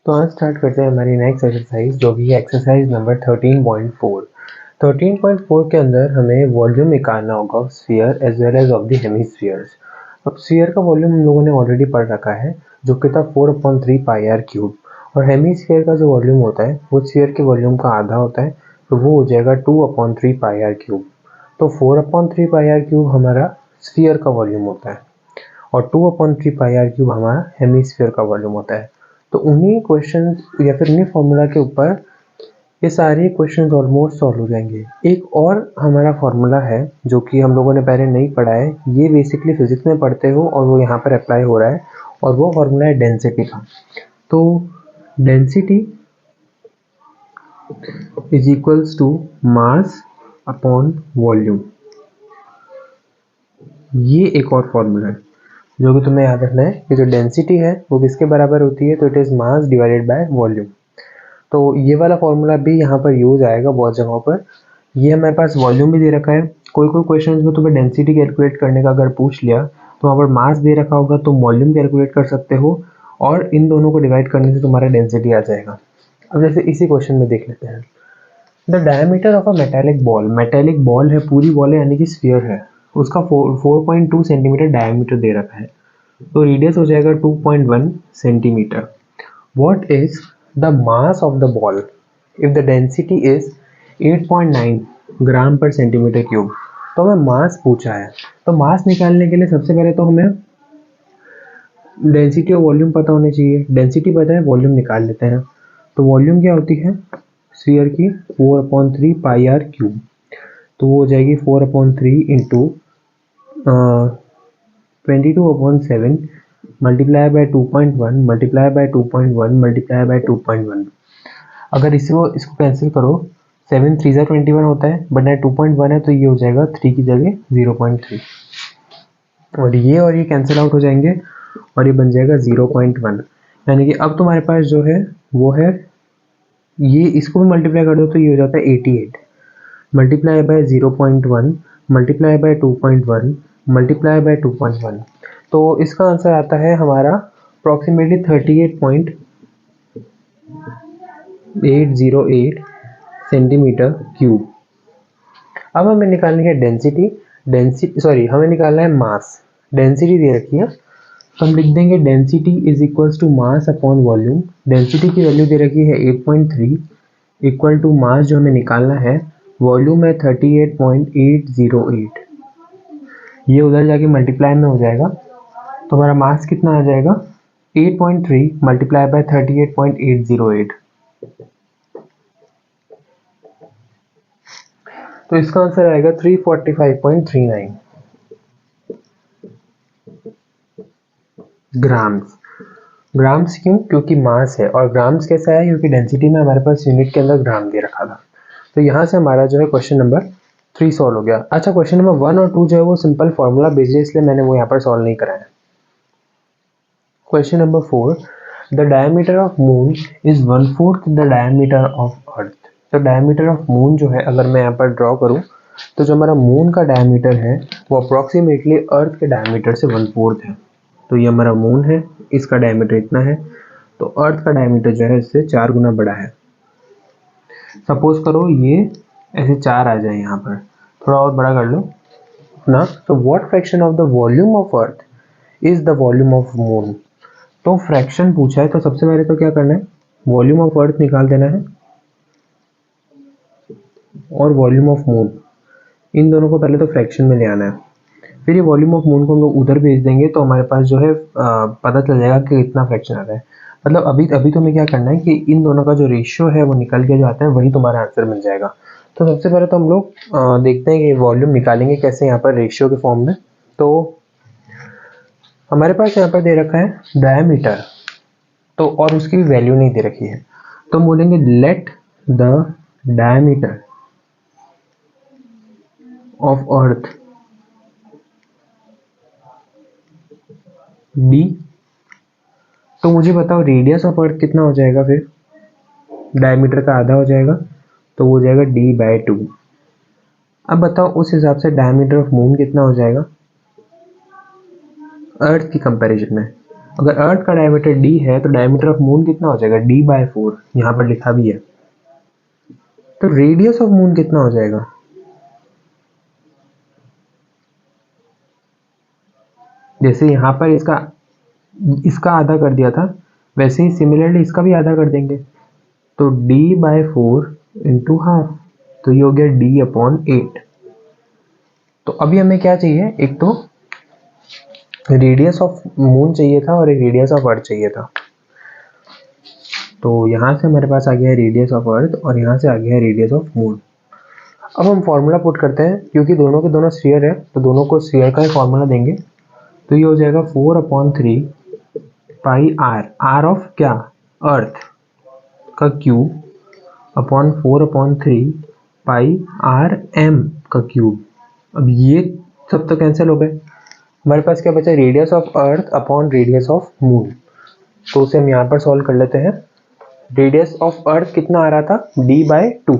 तो आज स्टार्ट करते हैं हमारी नेक्स्ट एक्सरसाइज, जो कि है एक्सरसाइज नंबर 13.4। 13.4 के अंदर हमें वॉल्यूम निकालना होगा of sphere as well as of the hemispheres. अब स्फीयर का वॉल्यूम हम लोगों ने ऑलरेडी पढ़ रखा है, जो कि था 4/3 पाई आर क्यूब, और हेमिस्फीयर का जो वॉल्यूम होता है वो स्फीयर के वॉल्यूम का आधा होता है, तो वो हो जाएगा 2/3 पाई आर क्यूब। तो 4/3 पाई आर क्यूब हमारा स्फीयर का वॉल्यूम होता है और 2/3 पाई आर क्यूब हमारा हेमिस्फीयर का वॉल्यूम होता है। तो उन्हीं क्वेश्चन या फिर उन्हीं फॉर्मूला के ऊपर ये सारे क्वेश्चन ऑलमोस्ट सॉल्व हो जाएंगे। एक और हमारा फॉर्मूला है जो कि हम लोगों ने पहले नहीं पढ़ा है, ये बेसिकली फिजिक्स में पढ़ते हो और वो यहाँ पर अप्लाई हो रहा है, और वो फॉर्मूला है डेंसिटी का। तो density is equals to mass upon volume, ये एक और फॉर्मूला है जो कि तुम्हें याद रखना है कि जो डेंसिटी है वो किसके बराबर होती है, तो it is mass divided by volume. तो ये वाला फॉर्मूला भी यहाँ पर यूज आएगा बहुत जगहों पर। ये हमारे पास वॉल्यूम भी दे रखा है, कोई कोई क्वेश्चन में तुम्हें डेंसिटी कैलकुलेट करने का अगर पूछ लिया तो वहाँ पर मास दे रखा होगा, तो वॉल्यूम कैलकुलेट कर सकते हो और इन दोनों को डिवाइड करने से तुम्हारा डेंसिटी आ जाएगा। अब जैसे इसी क्वेश्चन में देख लेते हैं, the diameter of a metallic ball है, पूरी बॉल है यानी कि स्फीयर है, उसका 4.2 सेंटीमीटर डायमीटर दे रखा है, तो रेडियस हो जाएगा 2.1 centimetre. What is the mass of the ball if the density is 8.9 ग्राम पर सेंटीमीटर क्यूब। तो हमें मास पूछा है, तो मास निकालने के लिए सबसे पहले तो हमें डेंसिटी और वॉल्यूम पता होने चाहिए। डेंसिटी पता है, वॉल्यूम निकाल लेते हैं। तो वॉल्यूम क्या होती है स्फीयर की, 4/3 पाई आर क्यूब, तो वो हो जाएगी 4/3 into 22/7 multiply bye 2.1 multiply by 2.1 multiply by 2.1। अगर इसको कैंसिल करो, 7 3 21 होता है, बट यहाँ 2.1 है तो ये हो जाएगा 3 की जगह 0.3, और ये कैंसिल आउट हो जाएंगे और ये बन जाएगा 0.1। यानी कि अब तुम्हारे पास जो है वो है, ये इसको भी मल्टीप्लाई कर दो तो ये हो जाता है 88 multiply by 0.1 multiply by 2.1 multiply by 2.1। तो इसका आंसर आता है हमारा अप्रॉक्सीमेटली 38.808 सेंटीमीटर क्यूब। अब हमें निकालनी है हमें निकालना है मास। डेंसिटी दे रखी है, तो हम लिख देंगे density is equals to mass upon volume. Density की वैल्यू दे रखी है 8.3 इक्वल टू मास जो हमें निकालना है, वॉल्यूम है 38.808। ये उधर जाके मल्टीप्लाई में हो जाएगा, तो हमारा मास कितना आ जाएगा 8.3 मल्टीप्लाई बाय 38.808। तो इसका आंसर आएगा 345.39 ग्राम्स। ग्राम्स क्यों? क्योंकि मास है, और ग्राम्स कैसा है, क्योंकि डेंसिटी में हमारे पास यूनिट के अंदर ग्राम दे रखा था। तो यहाँ से हमारा जो है क्वेश्चन नंबर 3 सॉल्व हो गया। अच्छा, क्वेश्चन नंबर 1 और 2 जो है वो सिंपल फॉर्मूला बेस्ड है, इसलिए मैंने वो यहाँ पर सॉल्व नहीं कराया। Question number 4, the diameter of moon is 1/4 the diameter of earth. तो डायमीटर ऑफ मून जो है, अगर मैं यहाँ पर ड्रॉ करूँ तो जो हमारा मून का डायमीटर है वो अप्रॉक्सीमेटली अर्थ के डायमीटर से 1/4 है। तो ये हमारा मून है, इसका डायमीटर इतना है, तो अर्थ का डायमीटर जो है इससे 4 गुना बड़ा है। सपोज करो ये ऐसे 4 आ जाए, यहाँ पर थोड़ा और बड़ा कर लो ना। तो what fraction of the volume of earth is the volume of moon. तो फ्रैक्शन पूछा है, तो सबसे पहले तो क्या करना है, वॉल्यूम ऑफ अर्थ निकाल देना है और वॉल्यूम ऑफ मून, इन दोनों को पहले तो फ्रैक्शन में ले आना है। फिर ये वॉल्यूम ऑफ मून को हम लोग उधर भेज देंगे, तो हमारे पास जो है पता चल जाएगा कि कितना फ्रैक्शन आ रहा है। मतलब अभी तो हमें क्या करना है कि इन दोनों का जो रेशियो है वो निकल के जो आता है वही तुम्हारा आंसर बन जाएगा। तो सबसे पहले तो हम लोग देखते हैं कि वॉल्यूम निकालेंगे कैसे यहाँ पर रेशियो के फॉर्म में। तो हमारे पास यहाँ पर दे रखा है डायमीटर, तो और उसकी भी वैल्यू नहीं दे रखी है, तो हम बोलेंगे let the diameter of earth D. तो मुझे बताओ रेडियस ऑफ अर्थ कितना हो जाएगा, फिर डायमीटर का आधा हो जाएगा, तो वो हो जाएगा d/2। अब बताओ उस हिसाब से डायमीटर ऑफ मून कितना हो जाएगा अर्थ की कंपैरिजन में। अगर अर्थ का डायमीटर d है तो डायमीटर ऑफ मून कितना हो जाएगा, d/4, यहाँ पर लिखा भी है। तो रेडियस ऑफ मून कितना हो जाएगा, जैसे यहाँ पर इसका आधा कर दिया था, वैसे ही सिमिलरली इसका भी आधा कर देंगे। तो d/4 इंटू हाफ, तो ये हो गया d/8। तो अभी हमें क्या चाहिए, एक तो रेडियस ऑफ मून चाहिए था और एक रेडियस ऑफ अर्थ चाहिए था। तो यहाँ से हमारे पास आ गया है रेडियस ऑफ अर्थ और यहाँ से आ गया है रेडियस ऑफ मून। अब हम फॉर्मूला पुट करते हैं, क्योंकि दोनों के दोनों स्फीयर है तो दोनों को स्फीयर का ही फॉर्मूला देंगे। तो ये हो जाएगा 4/3 पाई r ऑफ क्या, अर्थ का क्यूब अपॉन 4/3 पाई m का क्यूब। अब ये सब तो कैंसिल हो गए, हमारे पास क्या बचा, radius of earth upon radius of moon. तो उसे हम यहाँ पर सॉल्व कर लेते हैं। रेडियस ऑफ अर्थ कितना आ रहा था, d/2,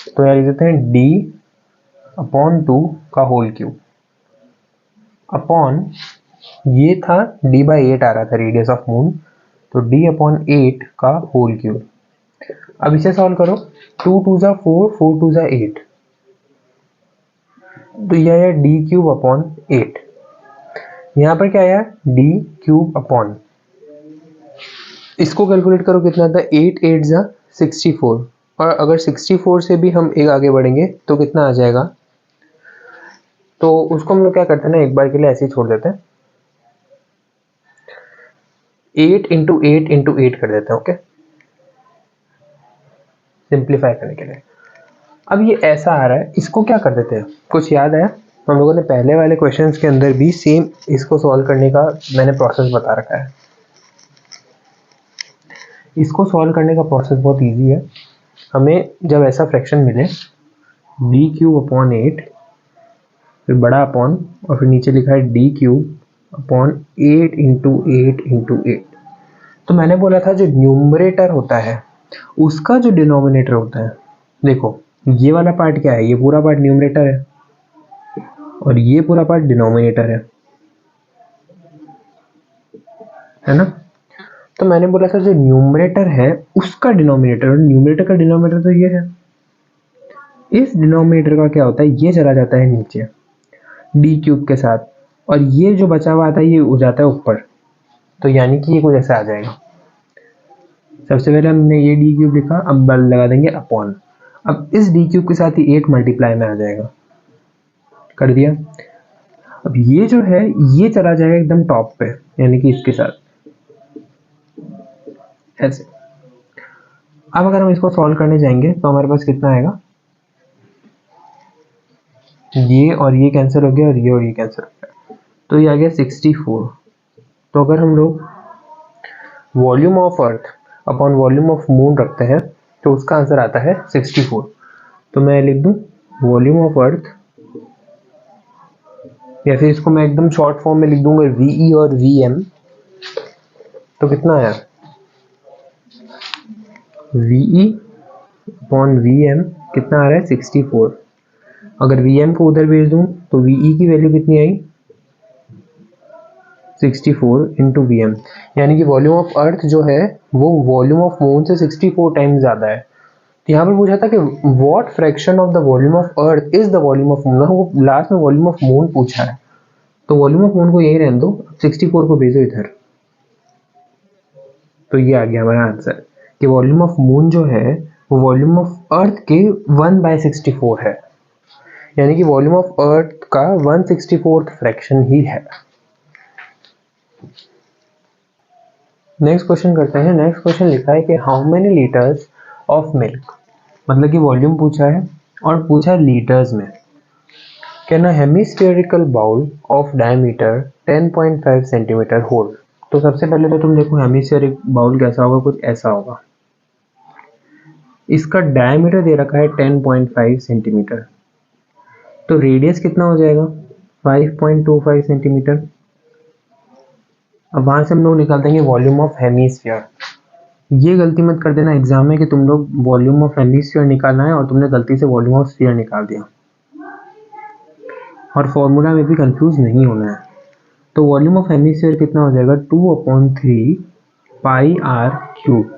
तो यहाँ लिख देते हैं d/2 का होल क्यूब अपॉन, ये था d/8 आ रहा था रेडियस ऑफ मून, तो d/8 का होल क्यूब। अब इसे सॉल्व करो, 2 2 जा 4, 4 2 जा 8, तो यह आया d³/8। यहाँ पर क्या आया, d³/, इसको कैलकुलेट करो कितना था, 8 8 जा 64, और अगर 64 से भी हम एक आगे बढ़ेंगे तो कितना आ जाएगा। तो उसको हम लोग क्या करते हैं ना, एक बार के लिए ऐसे ही छोड़ देते हैं, 8 इंटू 8 इंटू 8 कर देते हैं, ओके, सिंप्लीफाई करने के लिए। अब ये ऐसा आ रहा है, इसको क्या कर देते हैं, कुछ याद आया, हम लोगों ने पहले वाले क्वेश्चंस के अंदर भी सेम इसको सॉल्व करने का मैंने प्रोसेस बता रखा है। इसको सॉल्व करने का प्रोसेस बहुत इजी है। हमें जब ऐसा फ्रैक्शन मिले d³/8, फिर बड़ा अपॉन, और फिर नीचे लिखा है d³/8 इंटू 8 इंटू 8। तो मैंने बोला था जो न्यूमरेटर होता है उसका जो डिनोमिनेटर होता है, देखो ये वाला पार्ट क्या है, ये पूरा पार्ट न्यूमरेटर है और ये पूरा पार्ट डिनोमिनेटर है ना। तो मैंने बोला था जो न्यूमरेटर है उसका डिनोमिनेटर, और न्यूमरेटर का डिनोमिनेटर तो ये है, इस डिनोमिनेटर का क्या होता है, ये चला जाता है नीचे d³ के साथ, और ये जो बचा हुआ आता है ये हो जाता है ऊपर। तो यानी कि ये कुछ ऐसा आ जाएगा। सबसे पहले हमने ये d³ लिखा, अब बल लगा देंगे अपॉन, अब इस d³ के साथ ही 8 मल्टीप्लाई में आ जाएगा, कर दिया। अब ये जो है ये चला जाएगा एकदम टॉप पे, यानी कि इसके साथ ऐसे। अब अगर हम इसको सॉल्व करने जाएंगे तो हमारे पास कितना आएगा, ये और ये कैंसिल हो गया और ये कैंसिल हो गया, तो ये आ गया 64। तो अगर हम लोग volume of earth upon volume of moon रखते हैं तो उसका आंसर आता है 64। तो मैं लिख दूं वॉल्यूम ऑफ अर्थ, या फिर इसको मैं एकदम शॉर्ट फॉर्म में लिख दूंगा VE और VM। तो कितना आया, VE अपॉन VM कितना आ रहा है 64। अगर VM को उधर भेज दूं तो VE की वैल्यू कितनी आई 64 इंटू VM, यानी कि वॉल्यूम ऑफ अर्थ जो है वो वॉल्यूम ऑफ मून से 64 टाइम्स ज़्यादा है। तो यहाँ पर पूछा था कि what fraction of the volume of earth is the volume of moon, वो लास्ट में वॉल्यूम ऑफ मून पूछा है, तो वॉल्यूम ऑफ मून को यही रहने दो, 64 को भेजो इधर। तो ये आ गया हमारा आंसर कि वॉल्यूम ऑफ मून जो है वो वॉल्यूम ऑफ अर्थ के 1/64 है, यानी कि वॉल्यूम ऑफ अर्थ का 1/64 फ्रैक्शन ही है। नेक्स्ट क्वेश्चन करते हैं। नेक्स्ट क्वेश्चन लिखा है कि how many litres of milk, मतलब कि वॉल्यूम पूछा है और पूछा है लीटर्स में। Can a hemispherical bowl of diameter 10.5 centimetre hold. तो सबसे पहले तो तुम देखो हेमिस्फेरिक बाउल कैसा होगा, कुछ ऐसा होगा। इसका डायमीटर दे रखा है 10.5 सेंटीमीटर, तो रेडियस कितना हो जाएगा 5.25 सेंटीमीटर। अब वहां से हम लोग निकाल देंगे वॉल्यूम ऑफ हेमिस्फीयर। ये गलती मत कर देना एग्जाम में कि तुम लोग वॉल्यूम ऑफ हेमिस्फीयर निकालना है और तुमने गलती से वॉल्यूम ऑफ स्फीयर निकाल दिया, और फॉर्मूला में भी कंफ्यूज नहीं होना है। तो वॉल्यूम ऑफ हेमिस्फीयर कितना हो जाएगा 2/3 पाई आर क्यूब।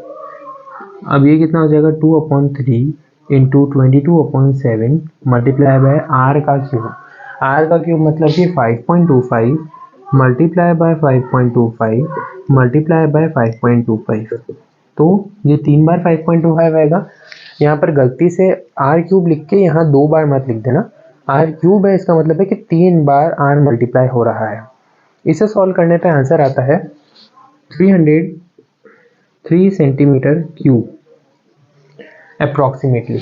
अब ये कितना हो जाएगा 2/3 इंटू 22/7 मल्टीप्लाई बाय आर का क्यूब। आर का क्यूब मतलब कि 5.25 मल्टीप्लाई बाय 5.25 मल्टीप्लाई बाय 5.25। तो ये 3 बार 5.25 आएगा। यहाँ पर गलती से आर क्यूब लिख के यहाँ 2 बार मत लिख देना। आर क्यूब है, इसका मतलब है कि 3 बार आर मल्टीप्लाई हो रहा है। इसे सॉल्व करने पे आंसर आता है 303 सेंटीमीटर क्यूब अप्रॉक्सीमेटली।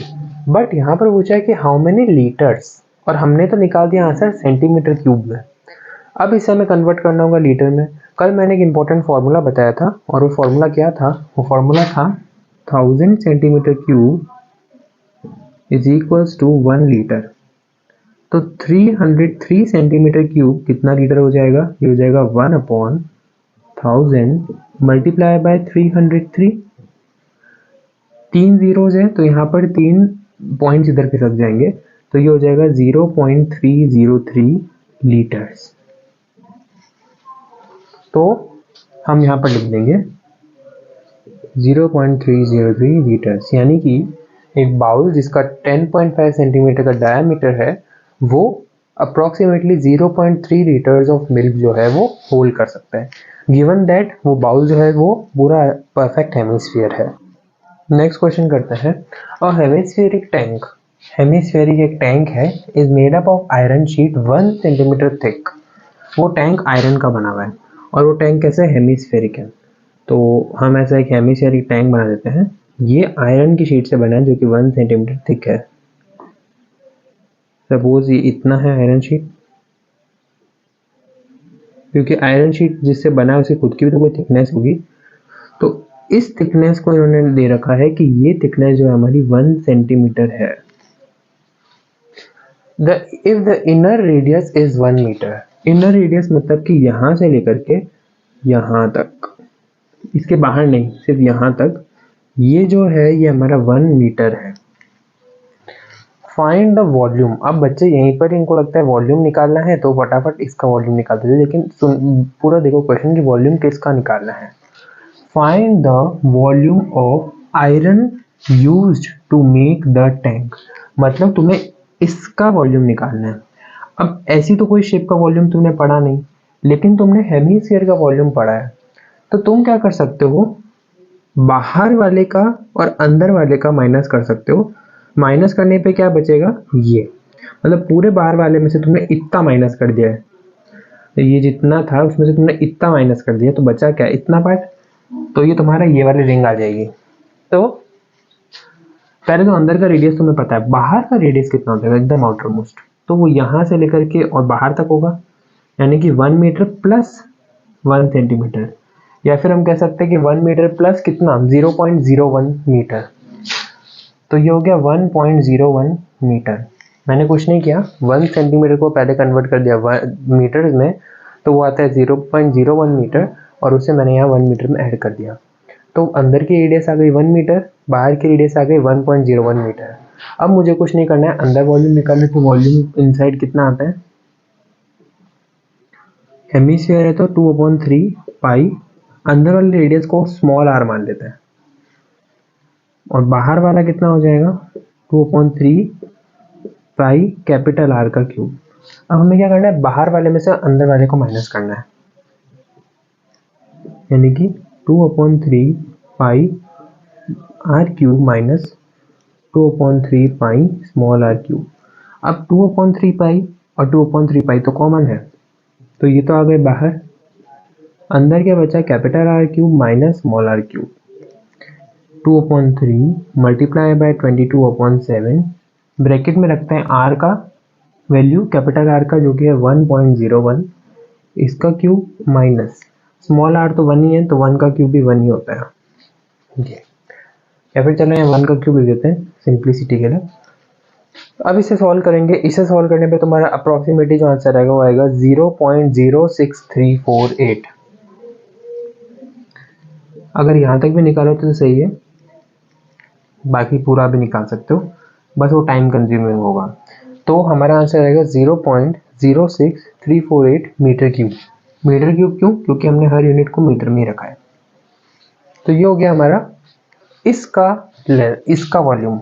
बट यहाँ पर पूछा है कि हाउ मेनी लीटर्स, और हमने तो निकाल दिया आंसर सेंटीमीटर क्यूब में। अब इसे हमें कन्वर्ट करना होगा लीटर में। कल मैंने एक इंपॉर्टेंट फार्मूला बताया था, और वो फार्मूला क्या था? वो फार्मूला था 1000 centimetre cube is equals to 1 litre. तो 303 सेंटीमीटर क्यूब कितना लीटर हो जाएगा? ये हो जाएगा 1/1000 मल्टीप्लाई बाय 303। 3 जीरोज है तो यहाँ पर 3 पॉइंट्स इधर खिसक जाएंगे, तो ये हो जाएगा 0.303 लीटर्स। तो हम यहाँ पर लिख देंगे 0.303 लीटर्स, यानी कि एक बाउल जिसका 10.5 सेंटीमीटर का डायमीटर है वो अप्रॉक्सीमेटली 0.3 लीटर्स ऑफ मिल्क जो है वो होल्ड कर सकता है, गिवन दैट वो बाउल जो है वो पूरा परफेक्ट हेमिस्फीयर है। नेक्स्ट क्वेश्चन करते हैं। अ हेमिस्फेरिक टैंक, हेमिस्फेरिक एक टैंक है, is made up of iron sheet 1 centimetre thick. वो टैंक आयरन का बना हुआ है, और वो टैंक कैसे हेमिस्फेरिक है। तो हम ऐसा एक हेमिस्फेरिक टैंक बना देते हैं। ये आयरन की शीट से बना है जो कि 1 सेंटीमीटर थिक है। सपोज ये इतना है आयरन शीट, क्योंकि आयरन शीट जिससे बना है उसकी खुद की भी तो कोई थिकनेस होगी। तो इस थिकनेस को इन्होंने दे रखा है कि ये थिकनेस जो है हमारी 1 सेंटीमीटर है। If the inner radius is 1 metre, inner radius मतलब कि यहां से लेकर के यहां तक, इसके बाहर नहीं, सिर्फ यहां तक, ये जो है ये हमारा 1 मीटर है। Find the volume. अब बच्चे यहीं पर इनको लगता है वॉल्यूम निकालना है तो फटाफट इसका वॉल्यूम निकाल देते, लेकिन पूरा देखो क्वेश्चन की वॉल्यूम किसका निकालना है। Find the volume of iron used to make the tank, मतलब तुम्हें इसका वॉल्यूम निकालना है। अब ऐसी तो कोई शेप का वॉल्यूम तुमने पढ़ा नहीं, लेकिन तुमने हेमिस्फीयर का वॉल्यूम पढ़ा है, तो तुम क्या कर सकते हो, बाहर वाले का और अंदर वाले का माइनस कर सकते हो। माइनस करने पे क्या बचेगा, ये मतलब पूरे बाहर वाले में से तुमने इतना माइनस कर दिया है, तो ये जितना था उसमें से तुमने इतना माइनस कर दिया, तो बचा क्या, इतना पार्ट। तो ये तुम्हारा ये वाली रिंग आ जाएगी। तो पहले तो अंदर का रेडियस तुम्हें पता है, बाहर का रेडियस कितना हो जाएगा एकदम आउटर मोस्ट, तो वो यहाँ से लेकर के और बाहर तक होगा, यानी कि 1 मीटर प्लस 1 सेंटीमीटर, या फिर हम कह सकते हैं कि 1 मीटर प्लस कितना 0.01 मीटर। तो ये हो गया 1.01 मीटर। मैंने कुछ नहीं किया, 1 सेंटीमीटर को पहले कन्वर्ट कर दिया मीटर्स में, तो वो आता है 0.01 मीटर, और उसे मैंने यहाँ 1 मीटर में ऐड कर दिया। तो अंदर की रेडियस आ गई 1 मीटर, बाहर की रेडियस आ गई 1.01 मीटर। अब मुझे कुछ नहीं करना है, अंदर वॉल्यूम निकालने तो वॉल्यूम इनसाइड कितना आता है, हेमिस्फीयर है तो 2/3 पाई, अंदर वाले रेडियस को स्मॉल आर मान लेते हैं, और बाहर वाला कितना हो जाएगा 2/3 पाई कैपिटल आर का क्यूब। अब हमें क्या करना है, बाहर वाले में से अंदर वाले को माइनस करना है, यानी कि 2/3 pi are cube minus 2/3 pi small are cube. अब 2/3 पाई और 2/3 पाई तो कॉमन है, तो ये तो आ गए बाहर। अंदर क्या बचा, capital R cube minus small are cube. 2/3 multiply by 22/7, bracket में रखते हैं आर का वैल्यू, कैपिटल आर का जो कि है 1.01, इसका क्यूब माइनस स्मॉल आर तो 1 ही है, तो 1 का क्यूब भी 1 ही होता है। या फिर चलो यहाँ 1 का क्यूब लिख देते हैं सिंप्लिसिटी के लिए। अब इसे सॉल्व करेंगे, इसे सॉल्व करने पे तुम्हारा अप्रॉक्सीमेटली जो आंसर आएगा वो आएगा 0.06348। अगर यहाँ तक भी निकालो तो सही है, बाकी पूरा भी निकाल सकते हो, बस वो टाइम कंज्यूमिंग होगा। तो हमारा आंसर आएगा 0.06348 मीटर क्यूब। मीटर क्यूब क्यों? क्योंकि हमने हर यूनिट को मीटर में रखा है। तो ये हो गया हमारा इसका वॉल्यूम।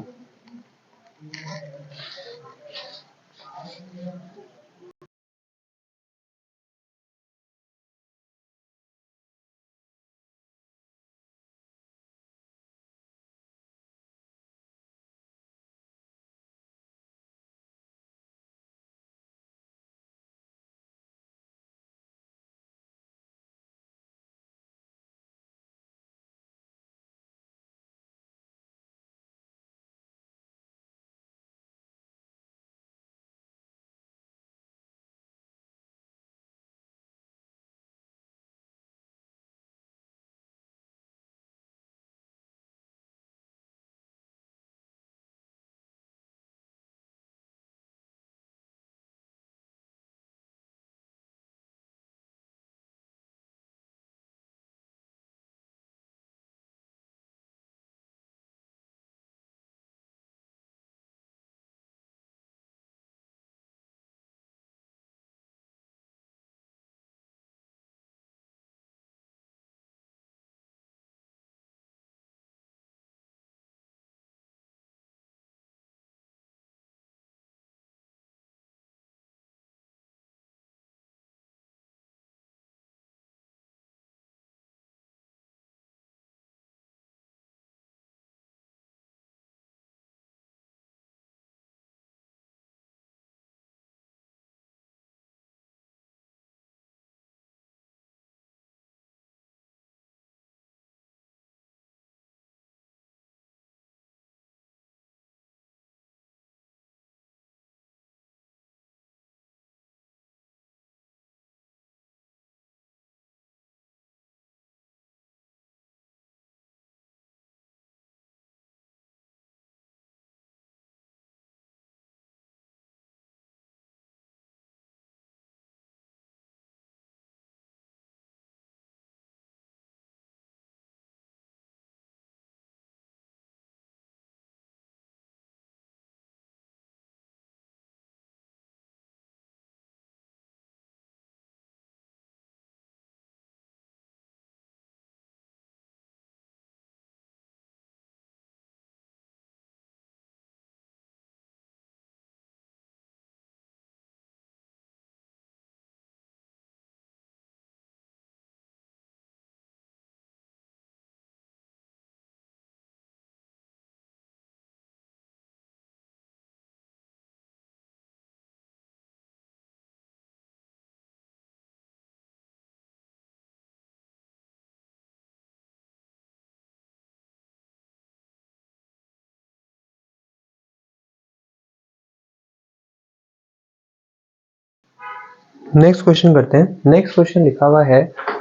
नेक्स्ट क्वेश्चन करते हैं। नेक्स्ट क्वेश्चन लिखा हुआ है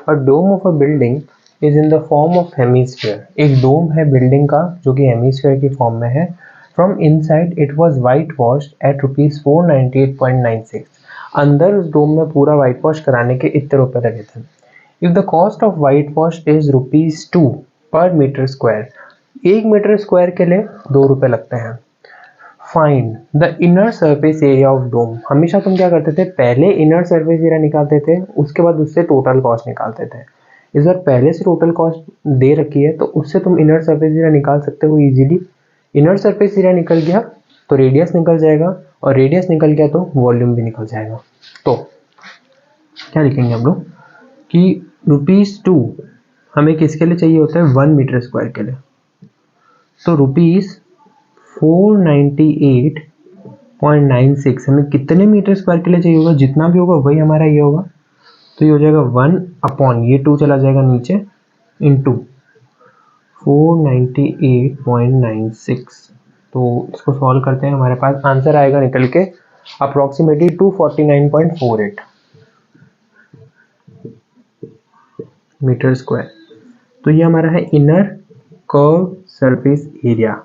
a dome of a building is in the form of hemisphere. एक डोम है बिल्डिंग का जो कि हेमीस्फीयर की फॉर्म में है। From inside it was white washed at ₹498.96। अंदर उस डोम में पूरा वाइट वॉश कराने के इतने रुपए लगे थे। If the cost of white wash is ₹2 पर मीटर स्क्वायर, 1 मीटर स्क्वायर के लिए ₹2 लगते हैं। Find the inner surface area of dome. हमेशा तुम क्या करते थे, पहले इनर सरफेस एरिया निकालते थे, उसके बाद उससे टोटल कॉस्ट निकालते थे। इस बार पहले से टोटल कॉस्ट दे रखी है तो उससे तुम इनर सरफेस एरिया निकाल सकते हो इजीली। इनर सरफेस एरिया निकल गया तो रेडियस निकल जाएगा, और रेडियस निकल गया तो वॉल्यूम भी निकल जाएगा। तो क्या लिखेंगे हम लोग कि ₹2 हमें किसके लिए चाहिए होता है, 1 मीटर स्क्वायर के लिए। तो ₹498.96 हमें कितने मीटर स्क्वायर के लिए चाहिए होगा, जितना भी होगा वही हमारा ये होगा। तो ये हो जाएगा 1 ये 2 चला जाएगा नीचे इंटू 498.96। तो इसको सॉल्व करते हैं, हमारे पास आंसर आएगा निकल के अप्रोक्सीमेटली 249.48 मीटर स्क्वायर। तो ये हमारा है inner curve surface area,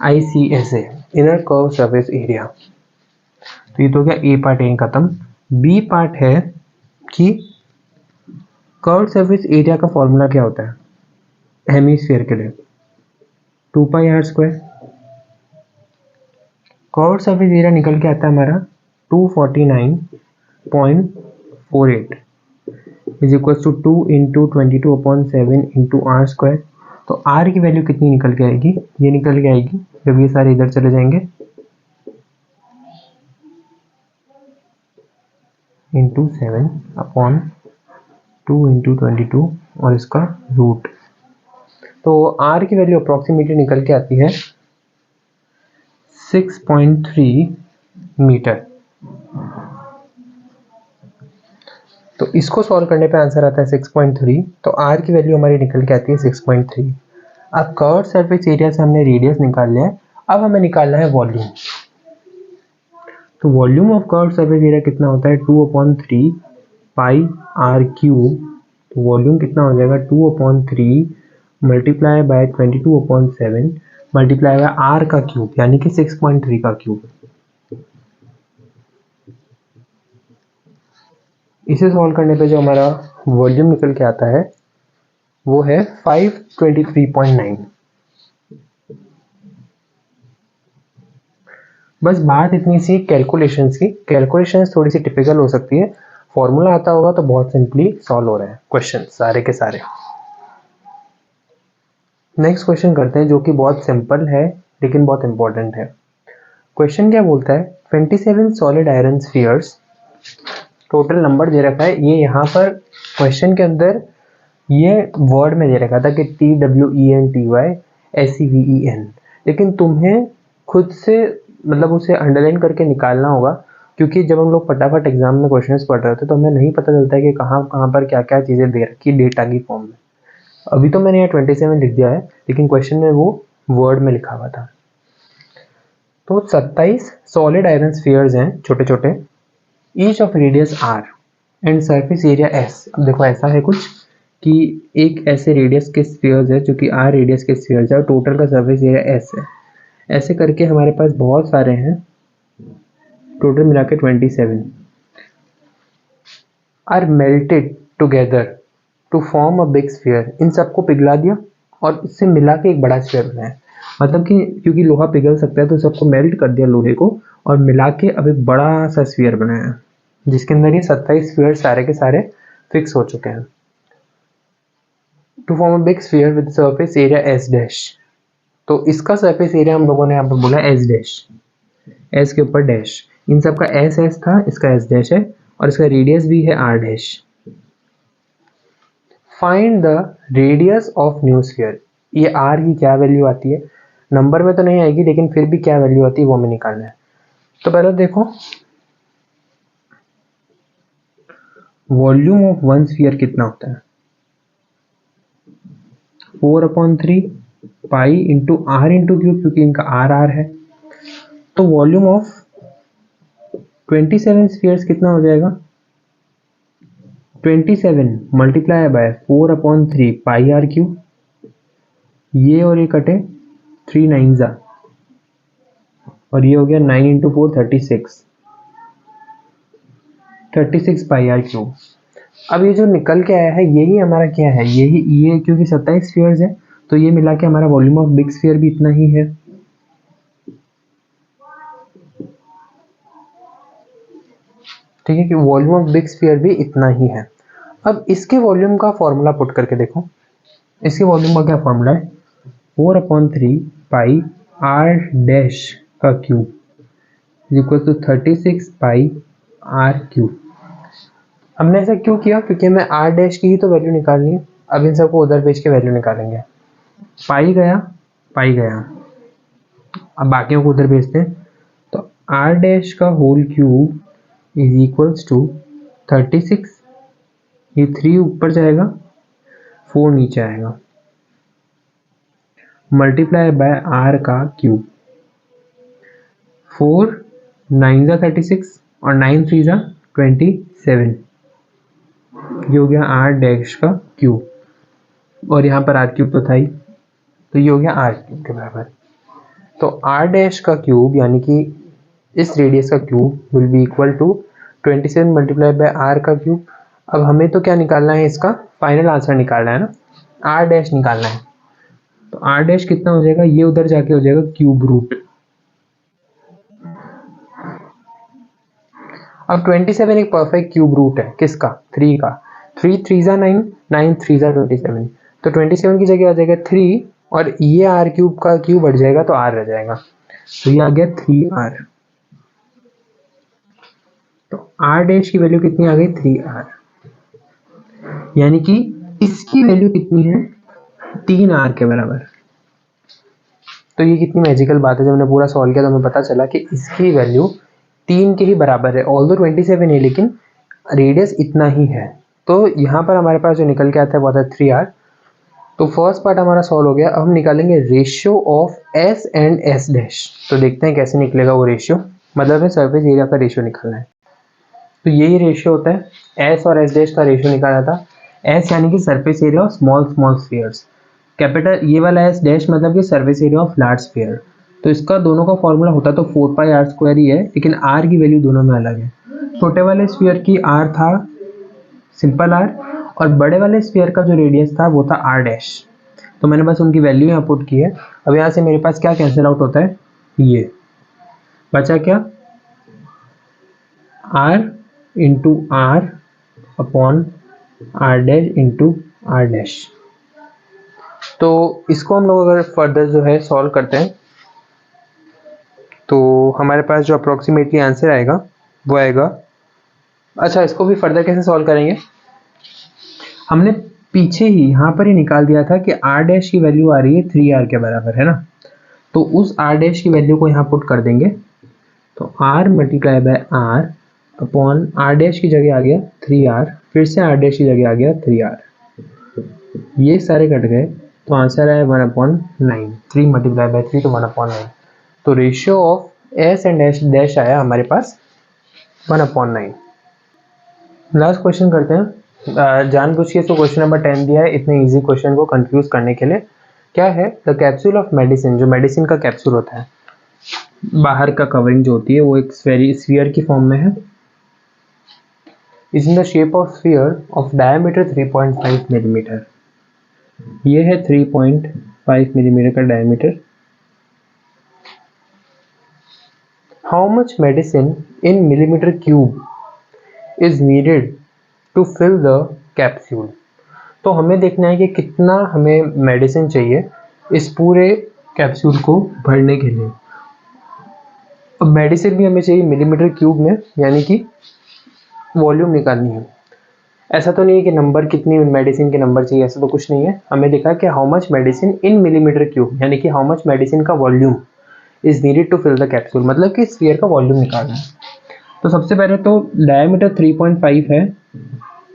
ICSA, inner curve surface area. तो ये तो हो गया ए पार्ट यहीं खत्म। बी पार्ट है कि कर्व सरफेस एरिया का फॉर्मूला क्या होता है हेमीस्फीयर के लिए, 2πr²। कर्व सरफेस एरिया निकल के आता है हमारा 249.48। Is equal to 2 into 22/7 into R square. तो आर की वैल्यू कितनी निकल के आएगी, ये निकल के आएगी जब ये सारे इधर चले जाएंगे इंटू 7/2 इंटू 22 और इसका रूट। तो आर की वैल्यू अप्रॉक्सीमेटली निकल के आती है 6.3 मीटर। तो इसको सॉल्व करने पे आंसर आता है 6.3। तो आर की वैल्यू हमारी निकल के आती है 6.3। अब कर्व सरफेस एरिया से हमने रेडियस निकाल लिया है, अब हमें निकालना है वॉल्यूम। तो volume of curve surface area कितना होता है 2/3 पाई आर क्यूब। तो वॉल्यूम कितना हो जाएगा 2/3 multiply by 22/7 multiply by R का क्यूब यानी कि 6.3 का क्यूब। इसे सॉल्व करने पे जो हमारा वॉल्यूम निकल के आता है वो है 523.9। बस बात इतनी सी कैलकुलेशंस की। कैलकुलेशंस थोड़ी सी टिपिकल हो सकती है, फॉर्मूला आता होगा तो बहुत सिंपली सॉल्व हो रहे हैं क्वेश्चन सारे के सारे। नेक्स्ट क्वेश्चन करते हैं जो कि बहुत सिंपल है लेकिन बहुत इंपॉर्टेंट है। क्वेश्चन क्या बोलता है 27 solid iron spheres, total number दे रखा है। ये यहाँ पर क्वेश्चन के अंदर ये वर्ड में दे रखा था कि TWENTY SEVEN, लेकिन तुम्हें खुद से मतलब उसे अंडरलाइन करके निकालना होगा, क्योंकि जब हम लोग फटाफट एग्जाम में क्वेश्चंस पढ़ रहे होते तो हमें नहीं पता चलता है कि कहाँ कहाँ पर क्या क्या चीज़ें दे रखी डेटा की फॉर्म में। अभी तो मैंने यहाँ 27 लिख दिया है लेकिन क्वेश्चन में वो वर्ड में लिखा हुआ था। तो 27 सॉलिड आयरन स्फीयर्स हैं छोटे छोटे, each of radius R and surface area S. अब देखो ऐसा है कुछ कि एक ऐसे रेडियस के स्फीयर्स है जो कि आर रेडियस के स्फीयर्स है और टोटल का सरफेस एरिया एस है। ऐसे करके हमारे पास बहुत सारे हैं, टोटल मिला के 27 are melted together to form a big sphere. इन सबको पिघला दिया और इससे मिला के एक बड़ा स्फीयर बनाया। मतलब कि क्योंकि लोहा पिघल सकता है तो सबको मेल्ट कर दिया लोहे को और मिला के अब एक बड़ा सा स्फीयर बनाया जिसके अंदर ये 27 स्फीयर सारे के सारे फिक्स हो चुके हैं। To form a big sphere with surface area S dash. तो इसका सरफेस एरिया हम लोगों ने यहाँ पर बोला एस डैश, एस के ऊपर डैश। इन सब का एस एस था, इसका एस डैश है और इसका रेडियस भी है R dash. Find the radius of new sphere. ये आर की क्या वैल्यू आती है, नंबर में तो नहीं आएगी लेकिन फिर भी क्या वैल्यू आती है वो हमें निकालना है। तो पहले देखो वॉल्यूम ऑफ वन स्फीयर कितना होता है 4/3 pi into R into cube, क्योंकि इनका आर आर है। तो वॉल्यूम ऑफ 27 स्फीयर्स कितना हो जाएगा 27 multiply by 4/3 pi are cube. ये और ये कटे 3 9 और ये हो गया 9 इंटू 4 36 पाई आर क्यूब। अब ये जो निकल के आया है यही हमारा क्या है, यही ये क्योंकि 27 स्फीयर्स है तो ये मिला के हमारा वॉल्यूम ऑफ बिग स्फीयर भी इतना ही है। ठीक है कि वॉल्यूम ऑफ बिग स्फीयर भी इतना ही है। अब इसके वॉल्यूम का फॉर्मूला पुट करके देखो, इसके वॉल्यूम का क्या फॉर्मूला है 4/3 पाई आर डैश का cube equal to 36 pi are cube. हमने ऐसा क्यों किया, क्योंकि हमें आर डैश की ही तो वैल्यू निकालनी है। अब इन सबको उधर भेज के वैल्यू निकालेंगे। पाई गया, अब बाकियों को उधर भेजते हैं। तो आर डैश का whole cube is equals to 36, ये 3 ऊपर जाएगा 4 नीचे आएगा, मल्टीप्लाई बाय आर का क्यूब। 4 9 36 और 9 3 27, ये हो गया आर डैश का क्यूब और यहाँ पर आर क्यूब तो था ही, तो ये हो गया आर क्यूब के बराबर। तो आर डैश का क्यूब यानी कि इस रेडियस का cube will be equal to 27 multiply by R का क्यूब। अब हमें तो क्या निकालना है, इसका फाइनल आंसर निकालना है ना, आर डैश निकालना है। तो आर डैश कितना हो जाएगा, ये उधर जाके हो जाएगा क्यूब रूट। अब 27 एक परफेक्ट क्यूब रूट है किसका 3 का, 3 3 ज़ा 9, 9 3 ज़ा 27, तो 27 की जगह आ जाएगा 3 और ये आर क्यूब का क्यूब बढ़ जाएगा तो आर रह जाएगा, तो ये आ गया 3r। तो r डैश की वैल्यू कितनी आ गई 3r, यानी कि इसकी वैल्यू कितनी है 3r के बराबर। तो ये कितनी मैजिकल बात है, जब हमने पूरा सॉल्व किया तो हमें पता चला कि इसकी वैल्यू 3 के ही बराबर है। ऑल्दो 27 है लेकिन रेडियस इतना ही है, तो यहाँ पर हमारे पास जो निकल के आता है वो आता है 3r। तो फर्स्ट पार्ट हमारा सॉल्व हो गया। अब हम निकालेंगे ratio of s and s dash. तो देखते हैं कैसे निकलेगा वो रेशियो, मतलब है सरफेस एरिया का रेशियो निकालना है। तो यही रेशियो होता है, s और s डैश का रेशियो निकाला था। s यानी कि surface area of small small spheres, capital ये वाला s डैश मतलब कि surface area of large sphere. तो इसका दोनों का फॉर्मूला होता तो 4πr² ही है, लेकिन r की वैल्यू दोनों में अलग है। छोटे वाले स्फीयर की r था सिंपल r, और बड़े वाले स्फीयर का जो रेडियस था वो था r डैश। तो मैंने बस उनकी वैल्यू यहाँ पुट की है। अब यहाँ से मेरे पास क्या कैंसिल आउट होता है, ये बचा क्या r into r upon r dash into r dash. तो इसको हम लोग अगर फर्दर जो है सॉल्व करते हैं तो हमारे पास जो अप्रोक्सीमेटली आंसर आएगा वो आएगा, अच्छा इसको भी फर्दर कैसे सॉल्व करेंगे, हमने पीछे ही यहाँ पर ही निकाल दिया था कि r डैश की वैल्यू आ रही है 3r के बराबर है ना, तो उस r डैश की वैल्यू को यहाँ पुट कर देंगे। तो r multiply by r upon r dash की जगह आ गया 3r, फिर से r डैश की जगह आ गया 3r, ये सारे कट गए तो आंसर आया 1/9। 3 मल्टीप्लाई बाय 3 तो 1/9। तो ratio of s and s dash आया हमारे पास 1/9। लास्ट क्वेश्चन करते हैं। जानबूझ के इसको क्वेश्चन नंबर 10 दिया है इतने इजी क्वेश्चन को कंफ्यूज करने के लिए। क्या है, द कैप्सूल ऑफ मेडिसिन, जो मेडिसिन का कैप्सूल होता है, बाहर का कवरिंग जो होती है वो एक स्फीयर की फॉर्म में है, is in the shape of sphere of diameter 3.5 millimetre. ये है 3.5 मिलीमीटर का diameter. How much medicine in millimetre cube is needed to fill the capsule. तो हमें देखना है कि कितना हमें मेडिसिन चाहिए इस पूरे कैप्सूल को भरने के लिए। अब मेडिसिन भी हमें चाहिए मिलीमीटर क्यूब में, यानी कि वॉल्यूम निकालनी है। ऐसा तो नहीं है कि नंबर कितनी मेडिसिन के नंबर चाहिए, ऐसा तो कुछ नहीं है। हमें देखा कि how much medicine in millimetre cube, यानी कि हाउ मच मेडिसिन का volume is needed to fill the capsule, मतलब कि स्फीयर का वॉल्यूम निकालना है। तो सबसे पहले तो डायमीटर 3.5 है,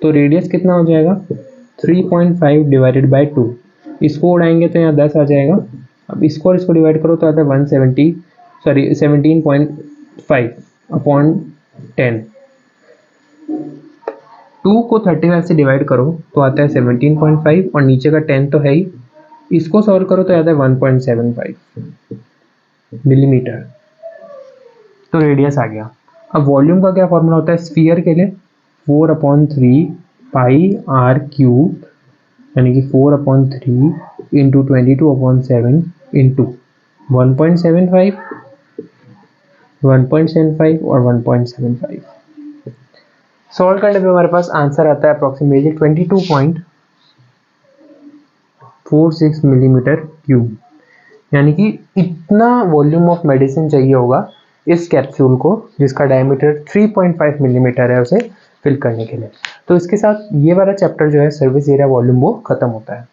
तो रेडियस कितना हो जाएगा 3.5 डिवाइडेड बाय 2। इसको उड़ाएंगे तो यहाँ 10 आ जाएगा। अब इसको और इसको डिवाइड करो तो आता है 17.5 अपॉन 10। 2 को 35 से डिवाइड करो तो आता है 17.5 और नीचे का 10 तो है ही, इसको सॉल्व करो तो आता है 1.75 मिलीमीटर। तो रेडियस आ गया। अब वॉल्यूम का क्या फॉर्मूला होता है स्फीयर के लिए, 4/3 पाई r क्यूब, यानी कि 4/3 इंटू 22/7 इंटू 1.75 और 1.75। सॉल्व करने पे हमारे पास आंसर आता है अप्रोक्सीमेटली 22.46 मिलीमीटर क्यूब, यानी कि इतना वॉल्यूम ऑफ मेडिसिन चाहिए होगा इस कैप्सूल को जिसका डायमीटर 3.5 मिलीमीटर है उसे फिल करने के लिए। तो इसके साथ ये वाला चैप्टर जो है सर्विस एरिया वॉल्यूम वो खत्म होता है।